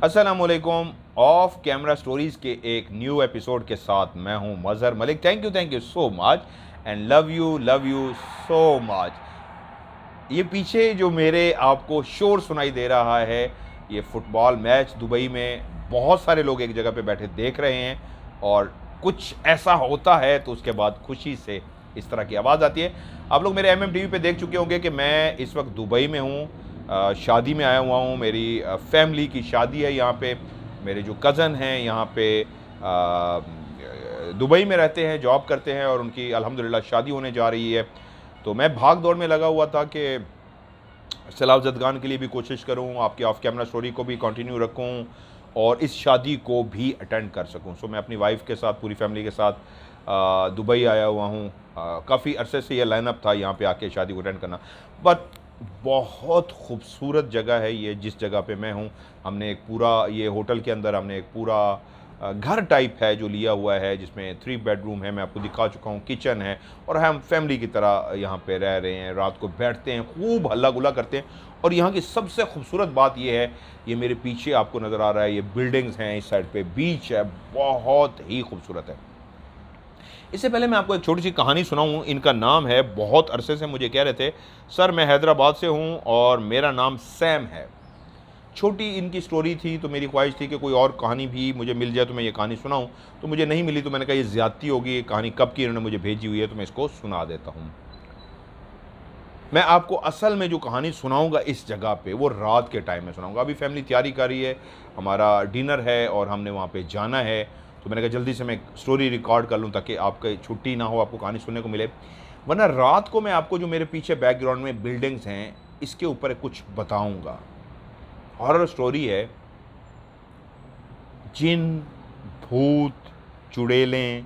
अस्सलामुअलैकुम। Of camera stories के एक न्यू एपिसोड के साथ मैं हूं Mazhar Malik. Thank you so much and love you so much. ये पीछे जो मेरे आपको शोर सुनाई दे रहा है, ये फुटबॉल मैच दुबई में बहुत सारे लोग एक जगह पे बैठे देख रहे हैं और कुछ ऐसा होता है तो उसके बाद खुशी से इस तरह की आवाज़ आती है। आप लोग मेरे MM टीवी पे देख चुके होंगे कि मैं इस वक्त दुबई में हूँ, शादी में आया हुआ हूँ। मेरी फैमिली की शादी है यहाँ पे। मेरे जो कज़न हैं यहाँ पे दुबई में रहते हैं, जॉब करते हैं और उनकी अल्हम्दुलिल्लाह शादी होने जा रही है। तो मैं भाग दौड़ में लगा हुआ था कि सैलाब ज़दगान के लिए भी कोशिश करूँ, आपकी ऑफ कैमरा स्टोरी को भी कंटिन्यू रखूँ और इस शादी को भी अटेंड कर सकूँ। सो मैं अपनी वाइफ के साथ, पूरी फैमिली के साथ दुबई आया हुआ हूँ। काफ़ी अरसे से ये लाइनअप था यहाँ पे आके शादी को अटेंड करना। बट बहुत खूबसूरत जगह है ये, जिस जगह पे मैं हूँ। हमने एक पूरा, ये होटल के अंदर हमने एक पूरा घर टाइप है जो लिया हुआ है, जिसमें 3 बेडरूम है, मैं आपको दिखा चुका हूँ, किचन है और हम फैमिली की तरह यहाँ पे रह रहे हैं। रात को बैठते हैं, खूब हल्ला गुल्ला करते हैं। और यहाँ की सबसे खूबसूरत बात ये है, ये मेरे पीछे आपको नज़र आ रहा है, ये बिल्डिंग्स हैं, इस साइड पे बीच है, बहुत ही खूबसूरत है। इससे पहले मैं आपको एक छोटी सी कहानी सुनाऊँ। इनका नाम है, बहुत अरसे से मुझे कह रहे थे सर मैं हैदराबाद से हूँ और मेरा नाम सैम है। छोटी इनकी स्टोरी थी तो मेरी ख्वाहिश थी कि कोई और कहानी भी मुझे मिल जाए तो मैं ये कहानी सुनाऊँ। तो मुझे नहीं मिली तो मैंने कहा ये ज़्यादती होगी, ये कहानी कब की इन्होंने मुझे भेजी हुई है, तो मैं इसको सुना देता हूँ। मैं आपको असल में जो कहानी सुनाऊंगा इस जगह पे, वो रात के टाइम में सुनाऊंगा। अभी फैमिली तैयारी कर रही है, हमारा डिनर है और हमने वहाँ पे जाना है। तो मैंने कहा जल्दी से मैं स्टोरी रिकॉर्ड कर लूँ ताकि आपका छुट्टी ना हो, आपको कहानी सुनने को मिले। वरना रात को मैं आपको जो मेरे पीछे बैकग्राउंड में बिल्डिंग्स हैं, इसके ऊपर कुछ बताऊँगा। हॉरर स्टोरी है। जिन, भूत, चुड़ैलें,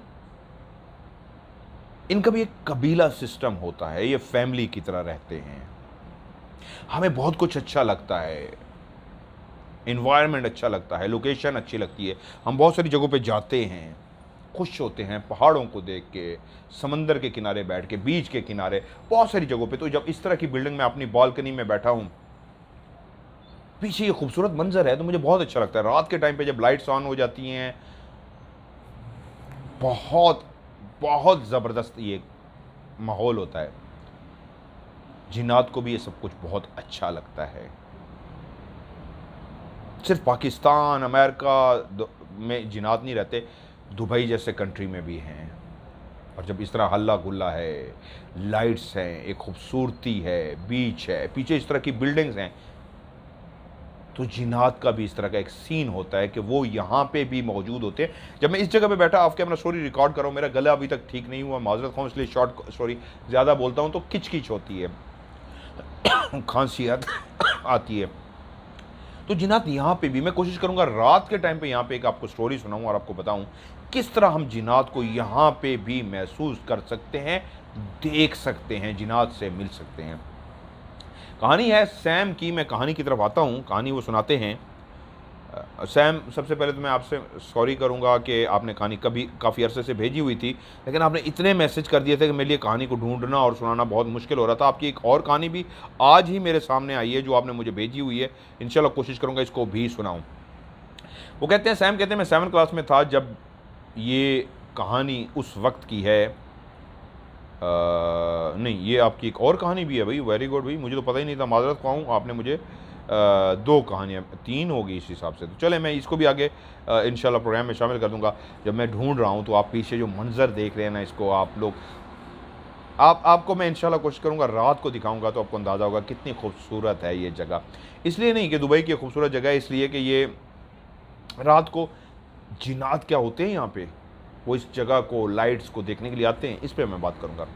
इनका भी एक कबीला सिस्टम होता है। ये फैमिली की तरह रहते हैं। हमें बहुत कुछ अच्छा लगता है, इन्वायरमेंट अच्छा लगता है, लोकेशन अच्छी लगती है। हम बहुत सारी जगहों पे जाते हैं, खुश होते हैं पहाड़ों को देख के, समंदर के किनारे बैठ के, बीच के किनारे, बहुत सारी जगहों पे। तो जब इस तरह की बिल्डिंग में अपनी बालकनी में बैठा हूँ, पीछे ये खूबसूरत मंजर है, तो मुझे बहुत अच्छा लगता है। रात के टाइम पे जब लाइट्स ऑन हो जाती हैं, बहुत बहुत ज़बरदस्त ये माहौल होता है। जिन्नात को भी ये सब कुछ बहुत अच्छा लगता है। सिर्फ पाकिस्तान, अमेरिका में जिन्नात नहीं रहते, दुबई जैसे कंट्री में भी हैं। और जब इस तरह हल्ला गुल्ला है, लाइट्स हैं, एक खूबसूरती है, बीच है, पीछे इस तरह की बिल्डिंग्स हैं, तो जिन्नात का भी इस तरह का एक सीन होता है कि वो यहाँ पे भी मौजूद होते हैं। जब मैं इस जगह पे बैठा ऑफ कैमरा स्टोरी रिकॉर्ड कर रहा हूँ, मेरा गला अभी तक ठीक नहीं हुआ, माजरत खाऊँ, इसलिए शॉर्ट स्टोरी ज़्यादा बोलता हूँ तो किच किच होती है, खांसी आती है। तो जिन्नात यहाँ पे भी मैं कोशिश करूँगा रात के टाइम पे यहाँ पे एक आपको स्टोरी सुनाऊँ और आपको बताऊँ किस तरह हम जिन्नात को यहाँ पे भी महसूस कर सकते हैं, देख सकते हैं, जिन्नात से मिल सकते हैं। कहानी है सैम की। मैं कहानी की तरफ आता हूँ, कहानी वो सुनाते हैं। सैम, सबसे पहले तो मैं आपसे सॉरी करूँगा कि आपने कहानी कभी काफ़ी अरसे से भेजी हुई थी, लेकिन आपने इतने मैसेज कर दिए थे कि मेरे लिए कहानी को ढूंढना और सुनाना बहुत मुश्किल हो रहा था। आपकी एक और कहानी भी आज ही मेरे सामने आई है जो आपने मुझे भेजी हुई है। इंशाल्लाह कोशिश करूँगा इसको भी सुनाऊँ। वो कहते हैं, सैम कहते हैं, मैं 7th क्लास में था जब ये कहानी उस वक्त की है। नहीं, ये आपकी एक और कहानी भी है भाई। वेरी गुड भाई, मुझे तो पता ही नहीं था, माजरत ख्वाह। आपने मुझे 2 कहानियाँ, 3 होगी इस हिसाब से। तो चले, मैं इसको भी आगे इंशाल्लाह प्रोग्राम में शामिल कर दूंगा। जब मैं ढूंढ रहा हूँ तो आप पीछे जो मंजर देख रहे हैं ना, इसको आप लोग, आपको मैं इंशाल्लाह कोशिश करूँगा रात को दिखाऊँगा तो आपको अंदाज़ा होगा कितनी खूबसूरत है ये जगह। इसलिए नहीं कि दुबई की खूबसूरत जगह है, इसलिए कि ये रात को जिन्नात क्या होते हैं यहाँ पे, वो इस जगह को, लाइट्स को देखने के लिए आते हैं। इस पर मैं बात करूँगा।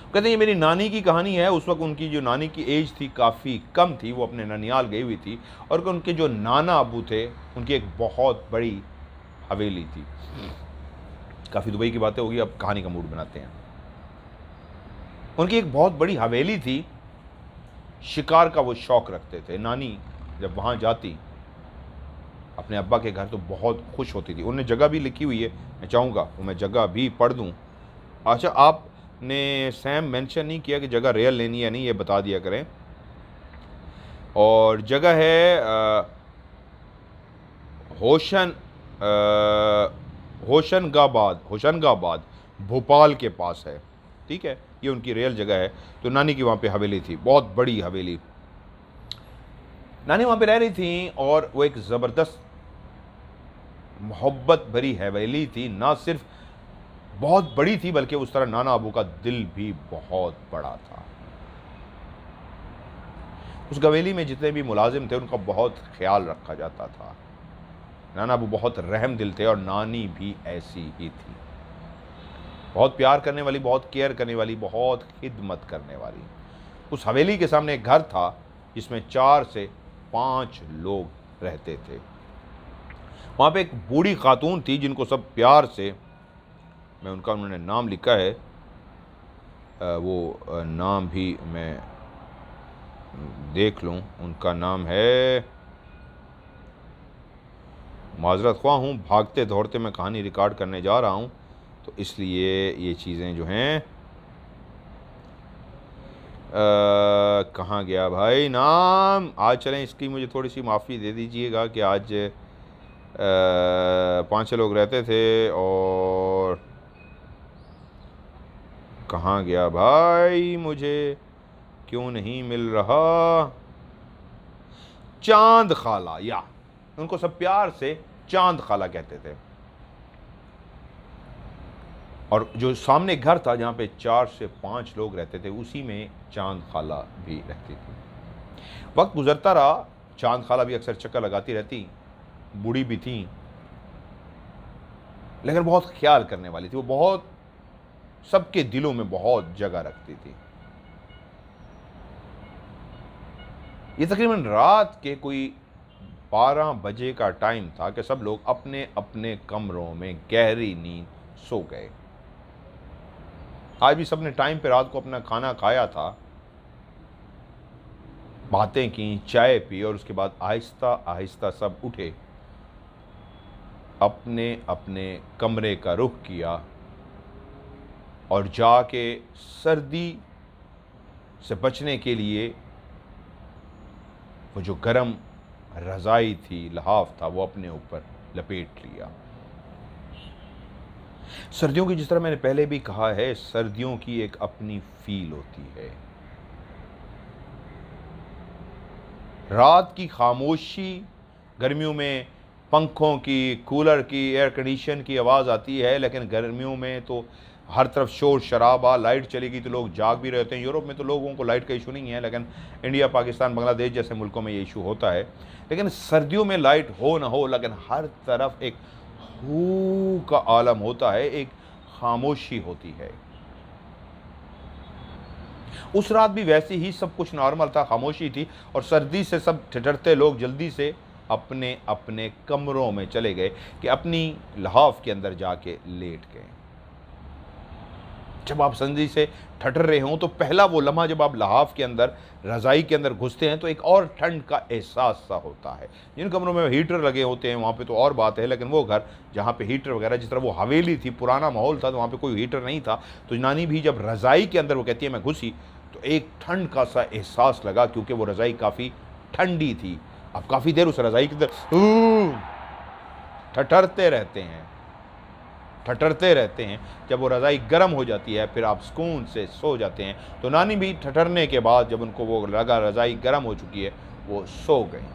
कहते हैं ये मेरी नानी की कहानी है। उस वक्त उनकी जो नानी की एज थी काफ़ी कम थी, वो अपने ननियाल गई हुई थी और उनके जो नाना अबू थे, उनकी एक बहुत बड़ी हवेली थी। काफ़ी दुबई की बातें होगी, अब कहानी का मूड बनाते हैं। उनकी एक बहुत बड़ी हवेली थी, शिकार का वो शौक़ रखते थे। नानी जब वहाँ जाती अपने अब्बा के घर तो बहुत खुश होती थी। उन्होंने जगह भी लिखी हुई है, मैं चाहूँगा वो मैं जगह भी पढ़ दूँ। अच्छा, आपने सैम मेंशन नहीं किया कि जगह रियल लेनी है नहीं, ये बता दिया करें। और जगह है होशन होशंगाबाद भोपाल के पास है, ठीक है, ये उनकी रियल जगह है। तो नानी की वहाँ पे हवेली थी, बहुत बड़ी हवेली। नानी वहाँ पे रह रही थी और वो एक ज़बरदस्त मोहब्बत भरी हवेली थी। ना सिर्फ बहुत बड़ी थी बल्कि उस तरह नाना अबू का दिल भी बहुत बड़ा था। उस हवेली में जितने भी मुलाजिम थे उनका बहुत ख्याल रखा जाता था। नाना अबू बहुत रहम दिल थे और नानी भी ऐसी ही थी, बहुत प्यार करने वाली, बहुत केयर करने वाली, बहुत खिदमत करने वाली। उस हवेली के सामने एक घर था जिसमें 4 से 5 लोग रहते थे। वहाँ पे एक बूढ़ी खातून थी जिनको सब प्यार से, मैं उनका उन्होंने नाम लिखा है, वो नाम भी मैं देख लूँ। उनका नाम है, माजरत ख्वाह हूँ, भागते दौड़ते मैं कहानी रिकॉर्ड करने जा रहा हूँ तो इसलिए ये चीज़ें जो हैं, कहाँ गया भाई नाम। आज चलें, इसकी मुझे थोड़ी सी माफ़ी दे दीजिएगा कि आज 5 लोग रहते थे और कहाँ गया भाई, मुझे क्यों नहीं मिल रहा। चांद खाला, या उनको सब प्यार से चांद खाला कहते थे। और जो सामने घर था जहाँ पे 4 से 5 लोग रहते थे उसी में चांद खाला भी रहती थी। वक्त गुजरता रहा, चांद खाला भी अक्सर चक्कर लगाती रहती, बूढ़ी भी थी लेकिन बहुत ख्याल करने वाली थी। वो बहुत सबके दिलों में बहुत जगह रखती थी। ये तकरीबन रात के कोई 12 बजे का टाइम था कि सब लोग अपने अपने कमरों में गहरी नींद सो गए। आज भी सबने टाइम पे रात को अपना खाना खाया था, बातें की, चाय पी और उसके बाद आहिस्ता आहिस्ता सब उठे, अपने अपने कमरे का रुख किया और जाके सर्दी से बचने के लिए वो जो गरम रज़ाई थी, लहाफ था, वो अपने ऊपर लपेट लिया। सर्दियों की, जिस तरह मैंने पहले भी कहा है, सर्दियों की एक अपनी फील होती है। रात की खामोशी, गर्मियों में पंखों की, कूलर की, एयर कंडीशन की आवाज़ आती है, लेकिन गर्मियों में तो हर तरफ शोर शराबा, लाइट चली गई तो लोग जाग भी रहते हैं। यूरोप में तो लोगों को लाइट का इशू नहीं है, लेकिन इंडिया, पाकिस्तान, बांग्लादेश जैसे मुल्कों में ये इशू होता है। लेकिन सर्दियों में लाइट हो ना हो, लेकिन हर तरफ एक हू का आलम होता है, एक खामोशी होती है। उस रात भी वैसे ही सब कुछ नॉर्मल था, खामोशी थी और सर्दी से सब ठिठुरते लोग जल्दी से अपने अपने कमरों में चले गए कि अपनी लहाफ के अंदर जाके लेट गए। जब आप सर्दी से ठठर रहे हों तो पहला वो लम्हा जब आप लहाफ के अंदर, रज़ाई के अंदर घुसते हैं तो एक और ठंड का एहसास सा होता है। जिन कमरों में हीटर लगे होते हैं वहाँ पे तो और बात है, लेकिन वो घर जहाँ पे हीटर वगैरह, जिस तरह वो हवेली थी, पुराना माहौल था तो वहाँ पे कोई हीटर नहीं था। तो नानी भी जब रज़ाई के अंदर, वो कहती है, मैं घुसी तो एक ठंड का सा एहसास लगा, क्योंकि वो रज़ाई काफ़ी ठंडी थी। आप काफ़ी देर उस रज़ाई के अंदर ठठरते रहते हैं। जब वो रज़ाई गर्म हो जाती है फिर आप सुकून से सो जाते हैं। तो नानी भी ठठरने के बाद जब उनको वो लगा रज़ाई गर्म हो चुकी है, वो सो गई।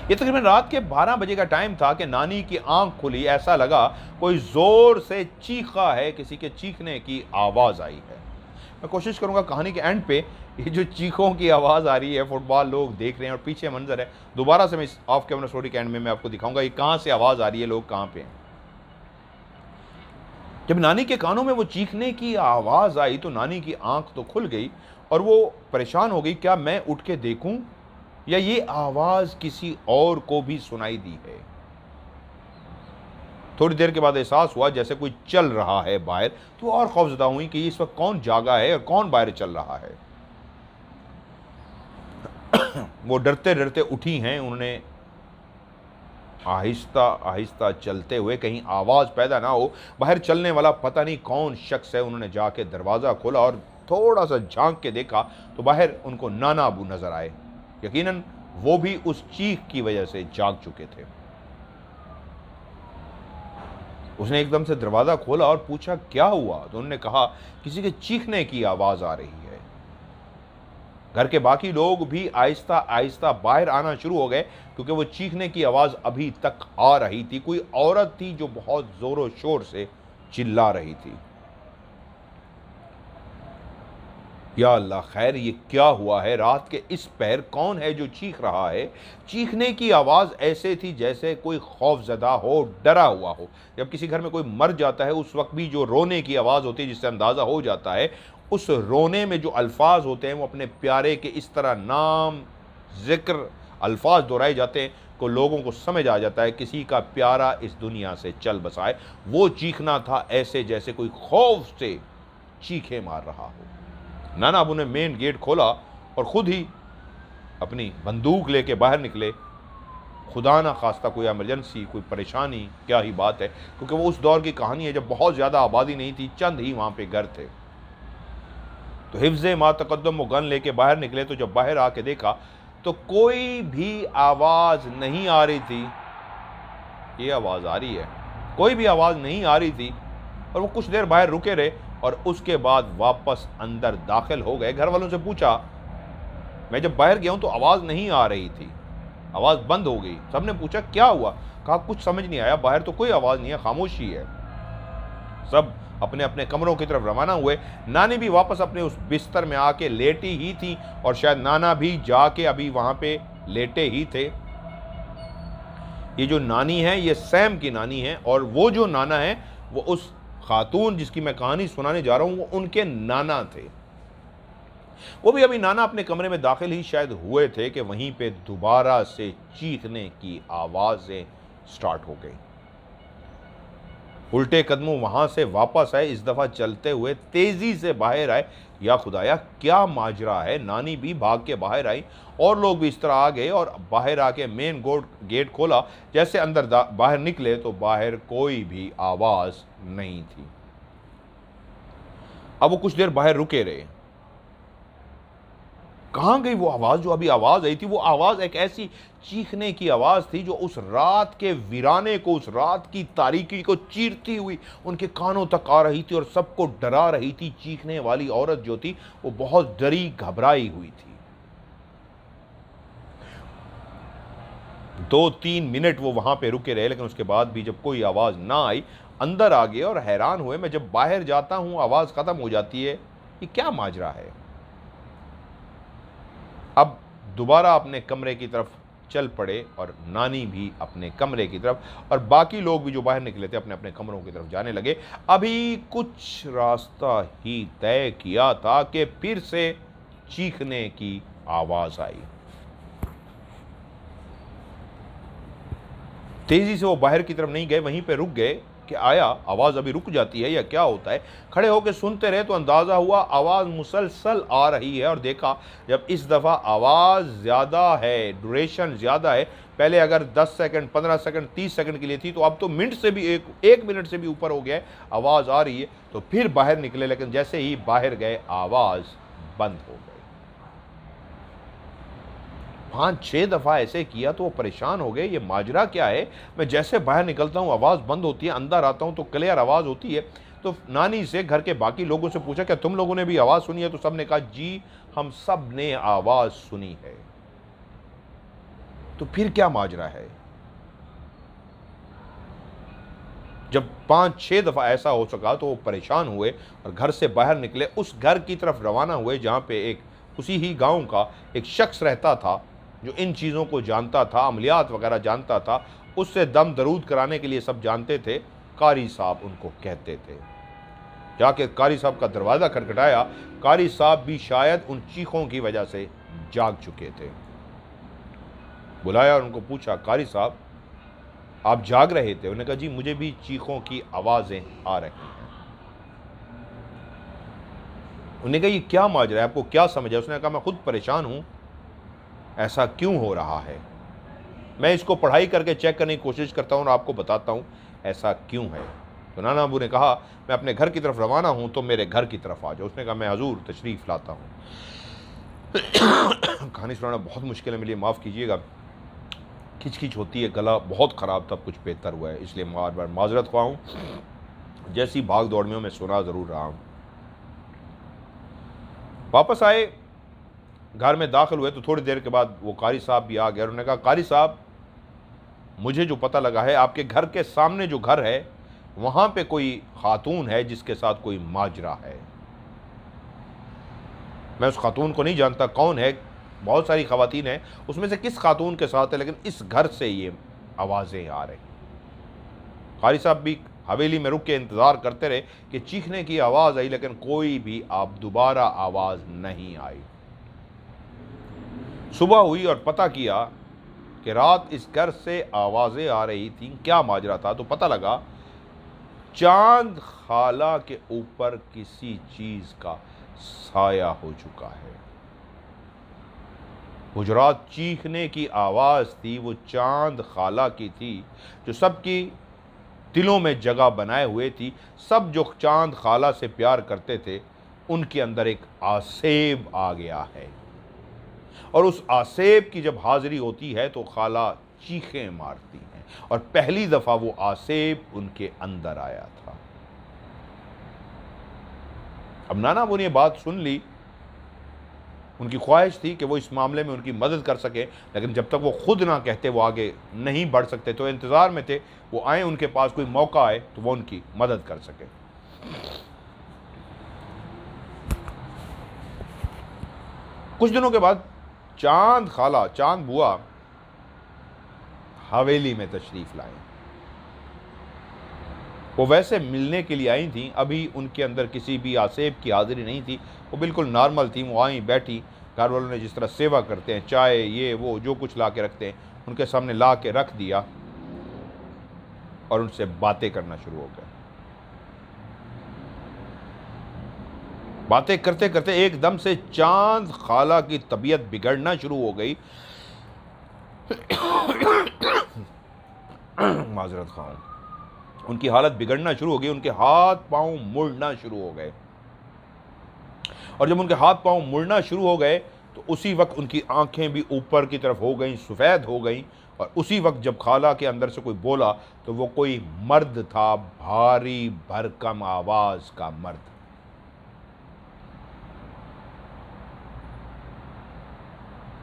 ये तकरीबन रात के 12 बजे का टाइम था कि नानी की आंख खुली। ऐसा लगा कोई ज़ोर से चीखा है, किसी के चीखने की आवाज़ आई है। मैं कोशिश करूंगा कहानी के एंड पे ये जो चीखों की आवाज़ आ रही है, फुटबॉल लोग देख रहे हैं और पीछे मंजर है, दोबारा से मैं इस ऑफ कैमरा स्टोरी के एंड में मैं आपको दिखाऊंगा ये कहाँ से आवाज़ आ रही है, लोग कहाँ पे हैं। जब नानी के कानों में वो चीखने की आवाज़ आई तो नानी की आंख तो खुल गई और वो परेशान हो गई, क्या मैं उठ के देखूं या ये आवाज़ किसी और को भी सुनाई दी है। थोड़ी देर के बाद एहसास हुआ जैसे कोई चल रहा है बाहर, तो और खौफजदा हुई कि इस वक्त कौन जागा है और कौन बाहर चल रहा है। वो डरते डरते उठी हैं। उन्होंने आहिस्ता आहिस्ता चलते हुए, कहीं आवाज़ पैदा ना हो, बाहर चलने वाला पता नहीं कौन शख्स है, उन्होंने जाके दरवाज़ा खोला और थोड़ा सा झांक के देखा तो बाहर उनको नाना अबू नज़र आए। यकीनन वो भी उस चीख की वजह से जाग चुके थे। उसने एकदम से दरवाज़ा खोला और पूछा क्या हुआ, तो उन्होंने कहा किसी के चीखने की आवाज़ आ रही है। घर के बाकी लोग भी आहिस्ता आहिस्ता बाहर आना शुरू हो गए, क्योंकि वो चीखने की आवाज़ अभी तक आ रही थी। कोई औरत थी जो बहुत ज़ोरों शोर से चिल्ला रही थी। या अल्लाह, खैर ये क्या हुआ है? रात के इस पहर कौन है जो चीख रहा है? चीखने की आवाज़ ऐसे थी जैसे कोई खौफजदा हो, डरा हुआ हो। जब किसी घर में कोई मर जाता है उस वक्त भी जो रोने की आवाज़ होती है, जिससे अंदाज़ा हो जाता है उस रोने में जो अल्फाज होते हैं वो अपने प्यारे के इस तरह नाम ज़िक्र अल्फाज दोहराए जाते हैं को लोगों को समझ आ जाता है किसी का प्यारा इस दुनिया से चल बसा है। वो चीखना था ऐसे जैसे कोई खौफ से चीखे मार रहा हो। नाना अबू ने मेन गेट खोला और ख़ुद ही अपनी बंदूक लेके बाहर निकले। खुदा ना खास्ता कोई एमरजेंसी, कोई परेशानी, क्या ही बात है, क्योंकि वो उस दौर की कहानी है जब बहुत ज़्यादा आबादी नहीं थी, चंद ही वहाँ पे घर थे। तो हिफ्ज़े मा तक़द्दम वो गन लेके बाहर निकले। तो जब बाहर आके देखा तो कोई भी आवाज़ नहीं आ रही थी। ये आवाज़ आ रही है, कोई भी आवाज़ नहीं आ रही थी। और वो कुछ देर बाहर रुके रहे और उसके बाद वापस अंदर दाखिल हो गए। घर वालों से पूछा, मैं जब बाहर गया हूं तो आवाज़ नहीं आ रही थी, आवाज़ बंद हो गई। सबने पूछा क्या हुआ? कहा कुछ समझ नहीं आया, बाहर तो कोई आवाज़ नहीं है, खामोशी है। सब अपने अपने कमरों की तरफ रवाना हुए। नानी भी वापस अपने उस बिस्तर में आके लेटी ही थी और शायद नाना भी जाके अभी वहाँ पे लेटे ही थे। ये जो नानी है ये सैम की नानी है और वो जो नाना है वो उस खातून जिसकी मैं कहानी सुनाने जा रहा हूँ वो उनके नाना थे। वो भी अभी नाना अपने कमरे में दाखिल ही शायद हुए थे कि वहीं पे दोबारा से चीखने की आवाज़ें स्टार्ट हो गई। उल्टे कदमों वहां से वापस आए, इस दफ़ा चलते हुए तेज़ी से बाहर आए। या खुदाया, क्या माजरा है? नानी भी भाग के बाहर आई और लोग भी इस तरह आ गए और बाहर आके मेन गेट खोला। जैसे अंदर बाहर निकले तो बाहर कोई भी आवाज़ नहीं थी। अब वो कुछ देर बाहर रुके रहे। कहाँ गई वो आवाज़? जो अभी आवाज़ आई थी वो आवाज़ एक ऐसी चीखने की आवाज़ थी जो उस रात के वीराने को, उस रात की तारीकी को चीरती हुई उनके कानों तक आ रही थी और सबको डरा रही थी। चीखने वाली औरत जो थी वो बहुत डरी घबराई हुई थी। 2-3 मिनट वो वहाँ पे रुके रहे, लेकिन उसके बाद भी जब कोई आवाज़ ना आई अंदर आ गए और हैरान हुए। मैं जब बाहर जाता हूँ आवाज़ ख़त्म हो जाती है, ये क्या माजरा है? अब दोबारा अपने कमरे की तरफ चल पड़े और नानी भी अपने कमरे की तरफ और बाकी लोग भी जो बाहर निकले थे अपने अपने कमरों की तरफ जाने लगे। अभी कुछ रास्ता ही तय किया था कि फिर से चीखने की आवाज़ आई। तेज़ी से वो बाहर की तरफ नहीं गए, वहीं पे रुक गए कि आया आवाज़ अभी रुक जाती है या क्या होता है। खड़े होकर सुनते रहे तो अंदाज़ा हुआ आवाज़ मुसलसल आ रही है और देखा जब इस दफ़ा आवाज़ ज़्यादा है, ड्यूरेशन ज़्यादा है। पहले अगर 10 सेकंड, 15 सेकंड, 30 सेकंड के लिए थी तो अब तो मिनट से भी एक मिनट से भी ऊपर हो गया है, आवाज़ आ रही है। तो फिर बाहर निकले, लेकिन जैसे ही बाहर गए आवाज़ बंद हो गई। 5-6 दफ़ा ऐसे किया तो वो परेशान हो गए, ये माजरा क्या है? मैं जैसे बाहर निकलता हूँ आवाज़ बंद होती है, अंदर आता हूँ तो क्लियर आवाज़ होती है। तो नानी से, घर के बाकी लोगों से पूछा क्या तुम लोगों ने भी आवाज़ सुनी है? तो सब ने कहा जी हम सब ने आवाज़ सुनी है। तो फिर क्या माजरा है? जब 5-6 दफ़ा ऐसा हो सका तो वो परेशान हुए और घर से बाहर निकले, उस घर की तरफ रवाना हुए जहाँ पे एक उसी ही गाँव का एक शख्स रहता था जो इन चीज़ों को जानता था, अमलियात वगैरह जानता था। उससे दम दरूद कराने के लिए सब जानते थे, कारी साहब उनको कहते थे। जाके कारी साहब का दरवाज़ा खटखटाया। कारी साहब भी शायद उन चीखों की वजह से जाग चुके थे। बुलाया और उनको पूछा, कारी साहब आप जाग रहे थे? उन्होंने कहा जी मुझे भी चीखों की आवाज़ें आ रही हैं। उन्होंने कहा ये क्या माजरा है, आपको क्या समझ है? उसने कहा मैं खुद परेशान हूँ, ऐसा क्यों हो रहा है? मैं इसको पढ़ाई करके चेक करने की कोशिश करता हूँ और आपको बताता हूँ ऐसा क्यों है। तो नाना अबू ने कहा मैं अपने घर की तरफ रवाना हूँ तो मेरे घर की तरफ आ जाओ। उसने कहा मैं हजूर तशरीफ़ लाता हूँ। कहानी सुनाना बहुत मुश्किल है, मेरे लिए माफ़ कीजिएगा। खिच होती है, गला बहुत ख़राब था, कुछ बेहतर हुआ है, इसलिए बार बार माजरत ख्वाह हूँ। जैसी भाग दौड़ में मैं सुना ज़रूर रहा हूँ। वापस आए, घर में दाखिल हुए तो थोड़ी देर के बाद वो कारी साहब भी आ गए। उन्होंने कहा, कारी साहब, मुझे जो पता लगा है, आपके घर के सामने जो घर है वहाँ पे कोई खातून है जिसके साथ कोई माजरा है। मैं उस खातून को नहीं जानता कौन है, बहुत सारी ख़वातीन हैं, उसमें से किस खातून के साथ है, लेकिन इस घर से ये आवाज़ें आ रही। कारी साहब भी हवेली में रुक के इंतज़ार करते रहे कि चीखने की आवाज़ आई, लेकिन कोई भी आप दोबारा आवाज़ नहीं आई। सुबह हुई और पता किया कि रात इस घर से आवाज़ें आ रही थी। क्या माजरा था, तो पता लगा चांद खाला के ऊपर किसी चीज़ का साया हो चुका है। गुजरात चीखने की आवाज़ थी, वो चांद खाला की थी, जो सबकी दिलों में जगह बनाए हुए थी। सब जो चांद खाला से प्यार करते थे, उनके अंदर एक आसेब आ गया है, और उस आसेब की जब हाजिरी होती है तो खाला चीखें मारती हैं, और पहली दफ़ा वो आसेब उनके अंदर आया था। अब नाना वो ने बात सुन ली, उनकी ख्वाहिश थी कि वो इस मामले में उनकी मदद कर सके, लेकिन जब तक वो खुद ना कहते वो आगे नहीं बढ़ सकते, तो इंतज़ार में थे वो आए, उनके पास कोई मौका आए तो वो उनकी मदद कर सके। कुछ दिनों के बाद चांद खाला, चांद बुआ हवेली में तशरीफ़ लाए। वो वैसे मिलने के लिए आई थी, अभी उनके अंदर किसी भी आसेब की हाजिरी नहीं थी, वो बिल्कुल नॉर्मल थी। वो आई, बैठी, घर वालों ने जिस तरह सेवा करते हैं, चाय ये वो जो कुछ ला के रखते हैं, उनके सामने ला के रख दिया और उनसे बातें करना शुरू हो गए। बातें करते करते एकदम से चांद खाला की तबीयत बिगड़ना शुरू हो गई। माजरत खाऊं, उनकी हालत बिगड़ना शुरू हो गई, उनके हाथ पांव मुड़ना शुरू हो गए, और जब उनके हाथ पांव मुड़ना शुरू हो गए तो उसी वक्त उनकी आंखें भी ऊपर की तरफ हो गईं, सफ़ेद हो गईं, और उसी वक्त जब खाला के अंदर से कोई बोला तो वो कोई मर्द था, भारी भरकम आवाज़ का मर्द।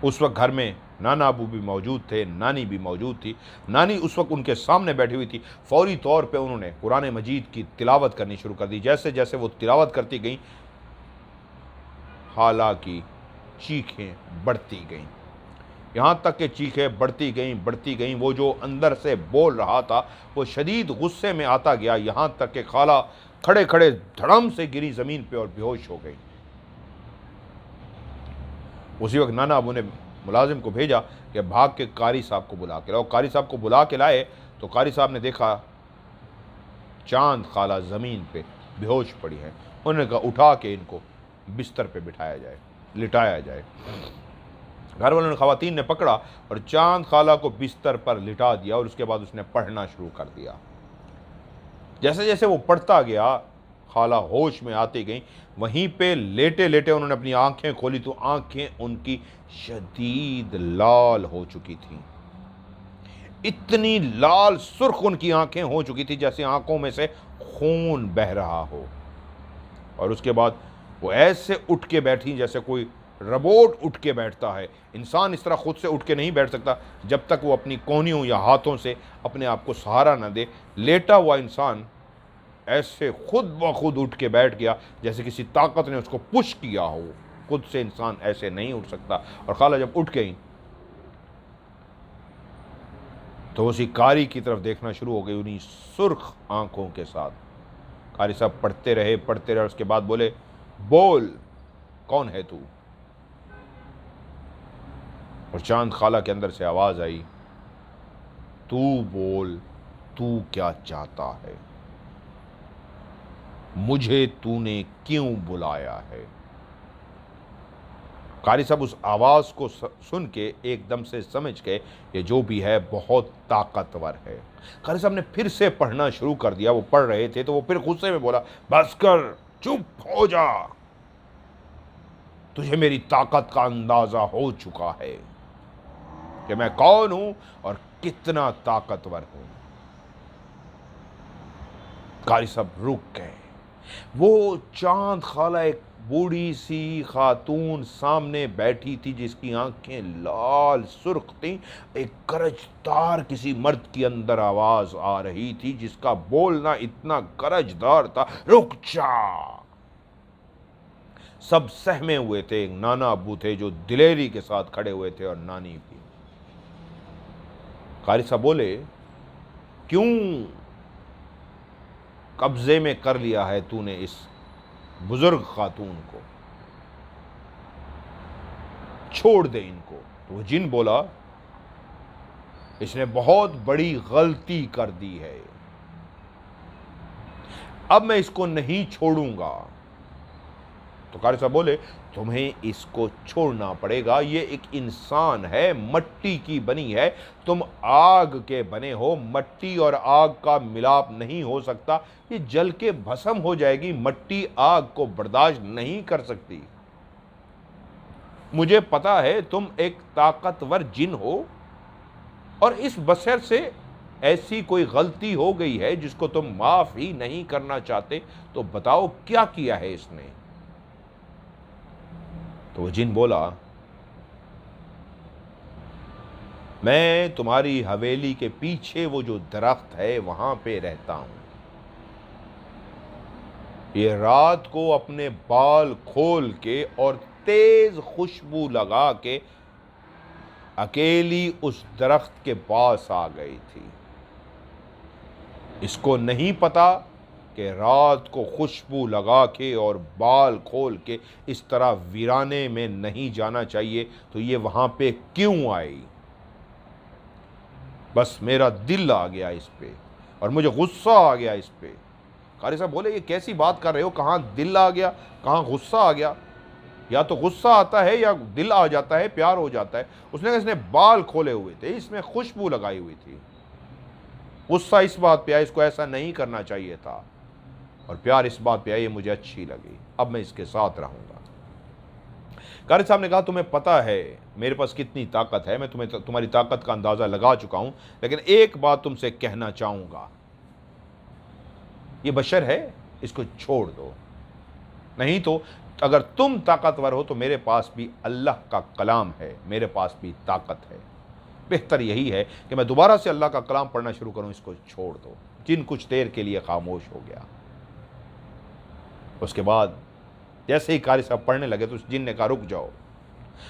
उस वक्त घर में नाना अबू भी मौजूद थे, नानी भी मौजूद थी। नानी उस वक्त उनके सामने बैठी हुई थी। फौरी तौर पे उन्होंने कुरान मजीद की तिलावत करनी शुरू कर दी। जैसे जैसे वो तिलावत करती गई, खाला की चीखें बढ़ती गईं, यहाँ तक कि चीखें बढ़ती गईं। वो जो अंदर से बोल रहा था वो शदीद गुस्से में आता गया, यहाँ तक कि खाला खड़े खड़े धड़म से गिरी ज़मीन पे और बेहोश हो गई। उसी वक्त नाना अबू ने मुलाजिम को भेजा कि भाग के कारी साहब को बुला के लाओ। कारी साहब को बुला के लाए तो कारी साहब ने देखा चांद खाला ज़मीन पे बेहोश पड़ी है। उन्होंने कहा, उठा के इनको बिस्तर पे बिठाया जाए, लिटाया जाए। घर वालों ने, ख़वातीन ने पकड़ा और चांद खाला को बिस्तर पर लिटा दिया, और उसके बाद उसने पढ़ना शुरू कर दिया। जैसे जैसे वो पढ़ता गया, खाला होश में आती गई। वहीं पे लेटे लेटे उन्होंने अपनी आंखें खोली तो आंखें उनकी शदीद लाल हो चुकी थीं। इतनी लाल सुर्ख उनकी आंखें हो चुकी थी जैसे आंखों में से खून बह रहा हो। और उसके बाद वो ऐसे उठ के बैठी जैसे कोई रोबोट उठ के बैठता है। इंसान इस तरह खुद से उठ के नहीं बैठ सकता जब तक वो अपनी कोहनियों या हाथों से अपने आप को सहारा न दे। लेटा हुआ इंसान ऐसे खुद ब खुद उठ के बैठ गया जैसे किसी ताकत ने उसको पुश किया हो। खुद से इंसान ऐसे नहीं उठ सकता। और खाला जब उठ गई तो उसी कारी की तरफ देखना शुरू हो गई, उन्हीं सुर्ख आंखों के साथ। कारी साहब पढ़ते रहे, उसके बाद बोले, बोल, कौन है तू? और चांद खाला के अंदर से आवाज़ आई, तू बोल, तू क्या चाहता है? मुझे तूने क्यों बुलाया है? कारी साहब उस आवाज़ को सुन के एकदम से समझ गए ये जो भी है बहुत ताकतवर है। कारी साहब ने फिर से पढ़ना शुरू कर दिया। वो पढ़ रहे थे तो वो फिर गुस्से में बोला, बस कर, चुप हो जा। तुझे मेरी ताकत का अंदाजा हो चुका है कि मैं कौन हूं और कितना ताकतवर हूं। कारी साहब रुक गए। वो चांद खाला एक बूढ़ी सी खातून सामने बैठी थी जिसकी आंखें लाल सुर्ख थीं। एक गरजदार किसी मर्द की अंदर आवाज आ रही थी जिसका बोलना इतना गरजदार था, रुक जा। सब सहमे हुए थे। एक नाना अब्बू थे जो दिलेरी के साथ खड़े हुए थे और नानी भी। कारी साहब बोले, क्यों कब्जे में कर लिया है तूने इस बुजुर्ग खातून को, छोड़ दे इनको। तो वो जिन बोला, इसने बहुत बड़ी गलती कर दी है, अब मैं इसको नहीं छोड़ूंगा। तो कारी साहब बोले, तुम्हें इसको छोड़ना पड़ेगा। ये एक इंसान है, मट्टी की बनी है, तुम आग के बने हो। मट्टी और आग का मिलाप नहीं हो सकता, ये जल के भस्म हो जाएगी। मट्टी आग को बर्दाश्त नहीं कर सकती। मुझे पता है तुम एक ताकतवर जिन हो और इस बशर से ऐसी कोई गलती हो गई है जिसको तुम माफ ही नहीं करना चाहते, तो बताओ क्या किया है इसने। तो वो जिन बोला, मैं तुम्हारी हवेली के पीछे वो जो दरख्त है वहां पे रहता हूं। ये रात को अपने बाल खोल के और तेज खुशबू लगा के अकेली उस दरख्त के पास आ गई थी। इसको नहीं पता कि रात को खुशबू लगा के और बाल खोल के इस तरह वीराने में नहीं जाना चाहिए, तो ये वहां पे क्यों आई। बस मेरा दिल आ गया इस पे और मुझे गुस्सा आ गया इस पे। कारी साहब बोले, ये कैसी बात कर रहे हो, कहाँ दिल आ गया, कहाँ गुस्सा आ गया। या तो गुस्सा आता है या दिल आ जाता है, प्यार हो जाता है। उसने कहा, इसने बाल खोले हुए थे, इसमें खुशबू लगाई हुई थी। गुस्सा इस बात पे आया, इसको ऐसा नहीं करना चाहिए था, और प्यार इस बात पे आई, ये मुझे अच्छी लगी, अब मैं इसके साथ रहूंगा। कारी साहब ने कहा, तुम्हें पता है मेरे पास कितनी ताकत है, मैं तुम्हारी ताकत का अंदाजा लगा चुका हूं, लेकिन एक बात तुमसे कहना चाहूंगा। ये बशर है, इसको छोड़ दो, नहीं तो अगर तुम ताकतवर हो तो मेरे पास भी अल्लाह का कलाम है, मेरे पास भी ताकत है। बेहतर यही है कि मैं दोबारा से अल्लाह का कलाम पढ़ना शुरू करूं, इसको छोड़ दो। जिन कुछ देर के लिए खामोश हो गया। उसके बाद जैसे ही कारी साहब पढ़ने लगे तो उस जिन ने कहा, रुक जाओ,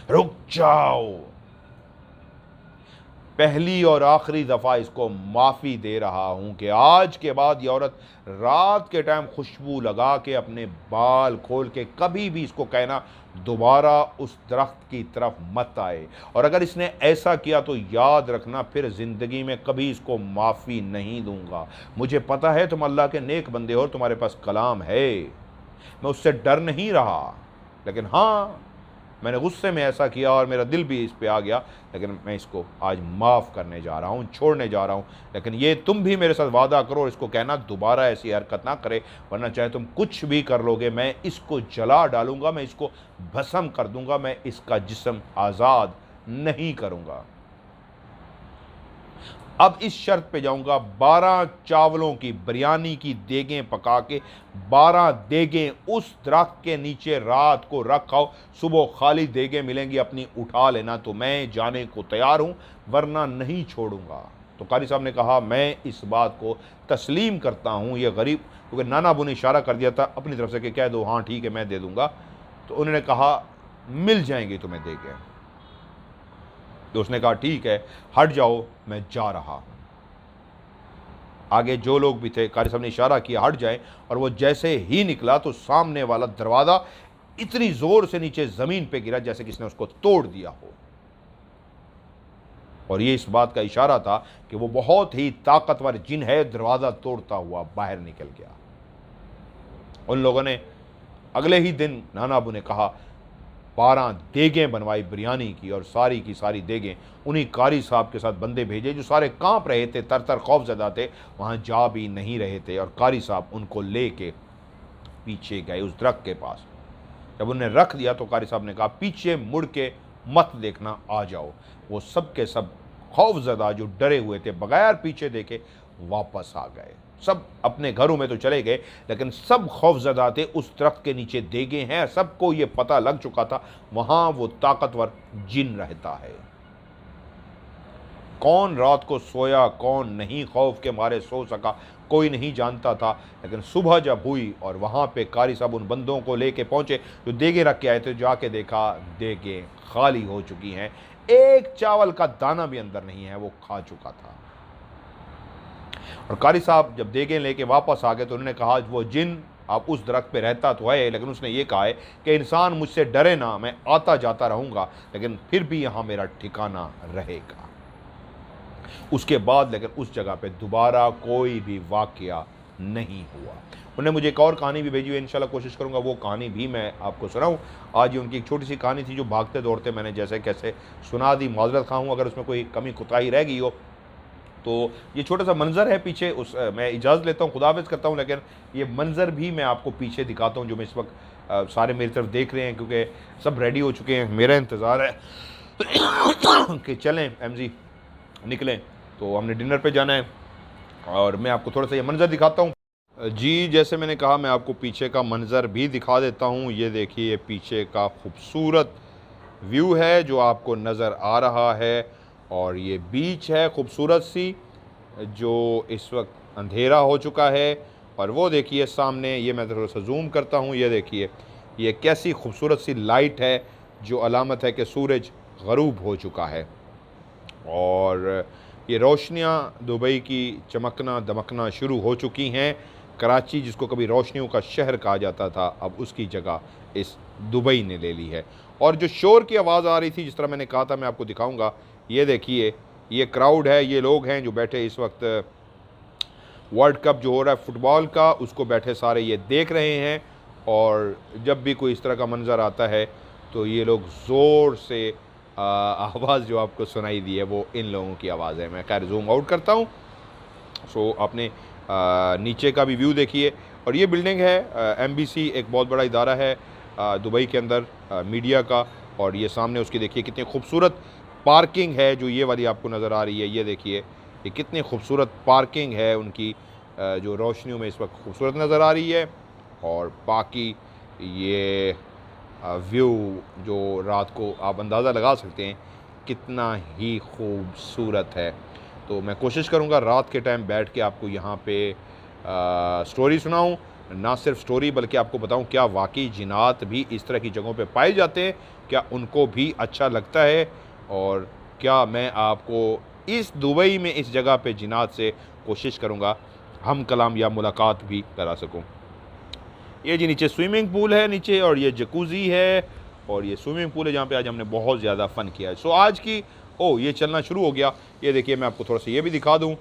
रुक जाओ, पहली और आखिरी दफा इसको माफी दे रहा हूं कि आज के बाद ये औरत रात के टाइम खुशबू लगा के अपने बाल खोल के कभी भी इसको कहना दोबारा उस दरख्त की तरफ मत आए, और अगर इसने ऐसा किया तो याद रखना फिर जिंदगी में कभी इसको माफी नहीं दूंगा। मुझे पता है तुम अल्लाह के नेक बंदे हो, तुम्हारे पास कलाम है, मैं उससे डर नहीं रहा, लेकिन हाँ मैंने गुस्से में ऐसा किया और मेरा दिल भी इस पे आ गया, लेकिन मैं इसको आज माफ़ करने जा रहा हूँ, छोड़ने जा रहा हूँ। लेकिन ये तुम भी मेरे साथ वादा करो और इसको कहना दोबारा ऐसी हरकत ना करे, वरना चाहे तुम कुछ भी कर लोगे, मैं इसको जला डालूंगा, मैं इसको भस्म कर दूंगा, मैं इसका जिस्म आज़ाद नहीं करूँगा। अब इस शर्त पे जाऊंगा, 12 चावलों की बिरयानी की देगें पका के 12 देगें उस दरख्त के नीचे रात को रखाओ, सुबह खाली देगें मिलेंगी, अपनी उठा लेना, तो मैं जाने को तैयार हूं, वरना नहीं छोड़ूंगा। तो कारी साहब ने कहा, मैं इस बात को तस्लीम करता हूं, ये गरीब, क्योंकि नाना अबू ने इशारा कर दिया था अपनी तरफ से कि कह दो हाँ ठीक है मैं दे दूंगा, तो उन्होंने कहा मिल जाएंगे तुम्हें देगें। तो उसने कहा ठीक है, हट जाओ, मैं जा रहा हूं। आगे जो लोग भी थे, कारी साहब ने इशारा किया हट जाए, और वो जैसे ही निकला तो सामने वाला दरवाज़ा इतनी जोर से नीचे ज़मीन पे गिरा जैसे किसने उसको तोड़ दिया हो, और ये इस बात का इशारा था कि वो बहुत ही ताकतवर जिन है, दरवाज़ा तोड़ता हुआ बाहर निकल गया। उन लोगों ने अगले ही दिन नाना अबू ने कहा 12 देगें बनवाई बिरयानी की, और सारी की सारी देगें उन्हीं कारी साहब के साथ बंदे भेजे जो सारे कांप रहे थे, तर खौफजदा थे, वहाँ जा भी नहीं रहे थे, और कारी साहब उनको ले के पीछे गए उस दरख्त के पास। जब उन्हें रख दिया तो कारी साहब ने कहा पीछे मुड़ के मत देखना, आ जाओ। वो सब के सब खौफजदा जो डरे हुए थे बगैर पीछे देखे वापस आ गए। सब अपने घरों में तो चले गए, लेकिन सब खौफजदा थे। उस दरख्त के नीचे देगे हैं, सबको ये पता लग चुका था वहां वो ताकतवर जिन रहता है। कौन रात को सोया, कौन नहीं खौफ के मारे सो सका, कोई नहीं जानता था। लेकिन सुबह जब हुई और वहाँ पे कारी साहब उन बंदों को लेके पहुँचे जो देगे रख के आए थे, जाके देखा देगे खाली हो चुकी हैं, एक चावल का दाना भी अंदर नहीं है, वो खा चुका था। और कारी साहब जब देगे लेके वापस आ गए तो उन्होंने कहा वो जिन आप उस दरख्त पे रहता तो है, लेकिन उसने ये कहा है कि इंसान मुझसे डरे ना, मैं आता जाता रहूँगा, लेकिन फिर भी यहाँ मेरा ठिकाना रहेगा। उसके बाद लेकिन उस जगह पे दोबारा कोई भी वाकया नहीं हुआ। उन्होंने मुझे एक और कहानी भी भेजी है, इंशाल्लाह कोशिश करूंगा वो कहानी भी मैं आपको सुनाऊं। आज ये उनकी एक छोटी सी कहानी थी जो भागते दौड़ते मैंने जैसे कैसे सुना दी। माजरत खा हूँ अगर उसमें कोई कमी कुताही रह गई हो। तो ये छोटा सा मंजर है पीछे, उस मैं इजाज़त लेता हूँ, खुदाफिज करता हूँ, लेकिन ये मंजर भी मैं आपको पीछे दिखाता हूँ जो मैं इस वक्त सारे मेरी तरफ देख रहे हैं, क्योंकि सब रेडी हो चुके हैं। मेरा इंतज़ार है कि चलें एमजी निकलें, तो हमने डिनर पे जाना है और मैं आपको थोड़ा सा ये मंज़र दिखाता हूँ। जी जैसे मैंने कहा मैं आपको पीछे का मंज़र भी दिखा देता हूँ। ये देखिए पीछे का खूबसूरत व्यू है जो आपको नज़र आ रहा है, और ये बीच है खूबसूरत सी जो इस वक्त अंधेरा हो चुका है। और वो देखिए सामने, ये मैं थोड़ा सा जूम करता हूँ, ये देखिए ये कैसी खूबसूरत सी लाइट है जो अलामत है कि सूरज ग़रूब हो चुका है। और ये रोशनियाँ दुबई की चमकना दमकना शुरू हो चुकी हैं। कराची जिसको कभी रोशनियों का शहर कहा जाता था, अब उसकी जगह इस दुबई ने ले ली है। और जो शोर की आवाज़ आ रही थी, जिस तरह मैंने कहा था मैं आपको दिखाऊंगा, ये देखिए ये क्राउड है, ये लोग हैं जो बैठे इस वक्त वर्ल्ड कप जो हो रहा है फुटबॉल का, उसको बैठे सारे ये देख रहे हैं। और जब भी कोई इस तरह का मंज़र आता है तो ये लोग ज़ोर से आवाज़ जो आपको सुनाई दी है वो इन लोगों की आवाज़ है। मैं खैर जूम आउट करता हूँ। सो आपने नीचे का भी व्यू देखिए। और ये बिल्डिंग है एमबीसी, एक बहुत बड़ा इदारा है दुबई के अंदर मीडिया का। और ये सामने उसकी देखिए कितनी खूबसूरत पार्किंग है जो ये वाली आपको नज़र आ रही है। ये देखिए ये कितनी खूबसूरत पार्किंग है उनकी, जो रोशनियों में इस वक्त खूबसूरत नज़र आ रही है। और बाकी ये व्यू जो रात को आप अंदाज़ा लगा सकते हैं कितना ही खूबसूरत है। तो मैं कोशिश करूँगा रात के टाइम बैठ के आपको यहाँ पे स्टोरी सुनाऊँ, ना सिर्फ स्टोरी बल्कि आपको बताऊँ क्या वाकई जिन्नात भी इस तरह की जगहों पे पाए जाते हैं, क्या उनको भी अच्छा लगता है, और क्या मैं आपको इस दुबई में इस जगह पे जिन्नात से कोशिश करूँगा हम कलाम या मुलाकात भी करा सकूँ। ये जी नीचे स्विमिंग पूल है नीचे, और ये जकूज़ी है, और ये स्विमिंग पूल है जहाँ पे आज हमने बहुत ज़्यादा फ़न किया है। सो आज की ये चलना शुरू हो गया। ये देखिए मैं आपको थोड़ा सा ये भी दिखा दूँ,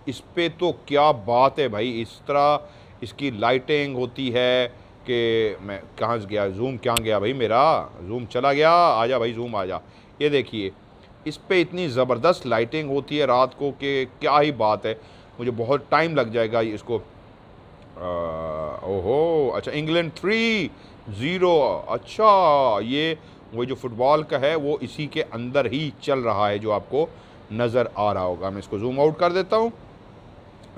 इस पे तो क्या बात है भाई। इस तरह इसकी लाइटिंग होती है कि मैं कहाँ से गया, जूम क्या गया भाई, मेरा जूम चला गया, आजा भाई जूम आजा। ये देखिए इस पे इतनी ज़बरदस्त लाइटिंग होती है रात को कि क्या ही बात है। मुझे बहुत टाइम लग जाएगा इसको। ओहो अच्छा, इंग्लैंड 3-0, अच्छा ये वो जो फुटबॉल का है वो इसी के अंदर ही चल रहा है जो आपको नज़र आ रहा होगा। मैं इसको जूम आउट कर देता हूँ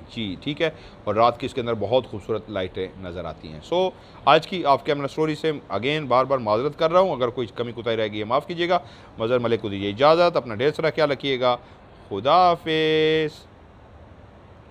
जी, ठीक है। और रात की इसके अंदर बहुत खूबसूरत लाइटें नज़र आती हैं। सो आज की ऑफ कैमरा स्टोरी से अगेन बार बार माजरत कर रहा हूँ, अगर कोई कमी कुताही रहेगी है माफ़ कीजिएगा। मज़हर मलिक को दीजिए इजाज़त, अपना ढेर सारा ख्याल रखिएगा। खुदा हाफिज़।